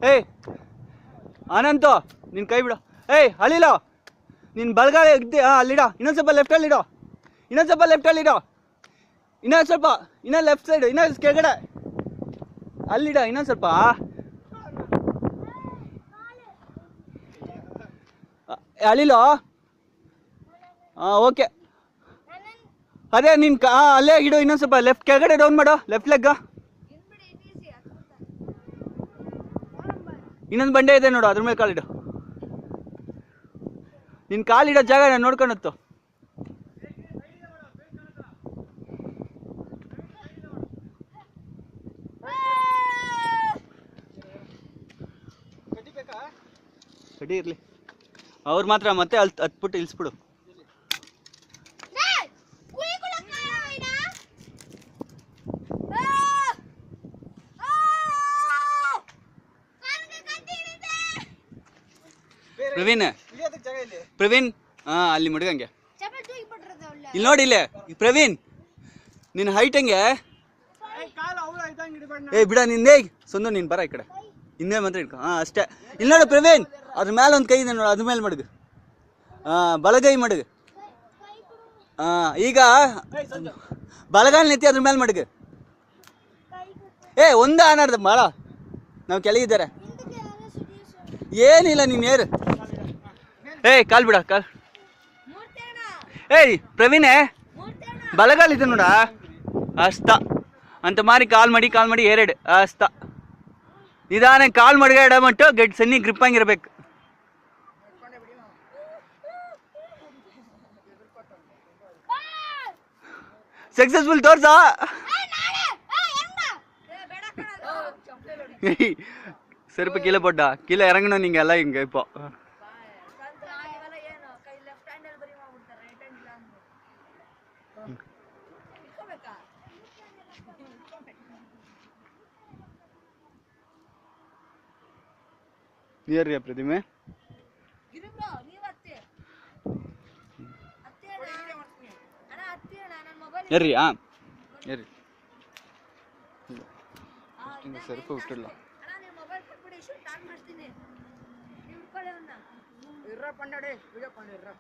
ಏಯ್ ಅನಂತು ನಿನ್ ಕೈ ಬಿಡು. ಏಯ್ ಅಲ್ಲಿಲ್ಲ ನಿನ್ ಬಲಗಾಲ ಇದ್ದೆ ಅಲ್ಲಿಡ. ಇನ್ನೊಂದು ಸ್ವಲ್ಪ ಲೆಫ್ಟಲ್ಲಿ ಇಡೋ. ಇನ್ನೊಂದು ಸ್ವಲ್ಪ ಲೆಫ್ಟಲ್ಲಿ ಇಡೋ. ಇನ್ನೊಂದು ಸ್ವಲ್ಪ ಇನ್ನೂ ಲೆಫ್ಟ್ ಸೈಡ್ ಇನ್ನೂ ಕೆಳಗಡೆ ಅಲ್ಲಿಡ. ಇನ್ನೊಂದು ಸ್ವಲ್ಪ ಅಲ್ಲಿಲೋ. ಓಕೆ ಅದೇ ನೀನು ಅಲ್ಲೇ ಇಡು. ಇನ್ನೊಂದು ಸ್ವಲ್ಪ ಲೆಫ್ಟ್ ಕೆಳಗಡೆ ಡೌನ್ ಮಾಡು. ಲೆಫ್ಟ್ ಲೆಗ್ ಇನ್ನೊಂದು ಬಂಡೆ ಇದೆ ನೋಡು, ಅದ್ರ ಮೇಲೆ ಕಾಲಿಡು. ನಿನ್ನ ಕಾಲಿಡೋ ಜಾಗ ನಾನು ನೋಡ್ಕೊಂಡತ್ತು. ಕಡಿ ಇರಲಿ. ಅವ್ರು ಮಾತ್ರ ಮತ್ತೆ ಹತ್ಬಿಟ್ಟು ಇಳಿಸ್ಬಿಡು. ಪ್ರವೀಣ್ ಅಲ್ಲಿ ಮಡ್ಗಂಗೆ ಇಲ್ಲಿ ನೋಡಿ. ಇಲ್ಲೇ ಪ್ರವೀಣ್ ನಿನ್ನ ಹೈಟ್ ಹಂಗೆ. ಬಿಡ ನಿಂದೇ ಸೊಂದು. ನೀನು ಬರ ಈ ಕಡೆ ಹಿಂದೆ ಮಾತ್ರ ಇಟ್ಕೊ. ಅಷ್ಟೇ. ಇಲ್ಲಿ ನೋಡು ಪ್ರವೀಣ್, ಅದ್ರ ಮೇಲೆ ಒಂದು ಕೈ ಇದೆ ನೋಡು, ಅದ್ರ ಮೇಲೆ ಮಡಗು. ಬಲಗೈ ಮಡಗು. ಈಗ ಬಲಗಾಲ್ ನೆತ್ತಿ ಅದ್ರ ಮೇಲೆ ಮಡಗು. ಒಂದ ಅನಾರ್ದ ಭಾಳ ನಾವು ಕೆಳಗಿದ್ದಾರೆ. ಏನಿಲ್ಲ ನೀನು ಏರು. ಕಾಲ್ ಬಿಡ ಕಾಲ್. ಪ್ರವೀಣೆ ಬಲಗಾಲ್ ಇದೆ ನೋಡ ಅಸ್ತ ಅಂತ ಮಾರಿ ಕಾಲ್ ಮಾಡಿ ಏರೆಡು ಅಸ್ತ. ನಿಧಾನ ಕಾಲ್ ಮಡ್ಗ ಎಡಮಟ್ಟು ಗಡ್ ಸನ್ನಿ ಗ್ರಿಪ್ ಹಂಗಿರ್ಬೇಕು. ಸಕ್ಸಸ್ಫುಲ್ ತೋರ್ಸ. செருப்பு கீழே போட்டா கீழே இறங்கணும் நீங்க எல்லாம் இங்க. இப்போ ನೀರ್ರಿಯ ಪ್ರತಿಮೆ ಏರ್ರಿ. ಏರಿ செருப்பு விட்டுடலாம். பண்ணடே வீடியோ பண்ணிடுறேன்.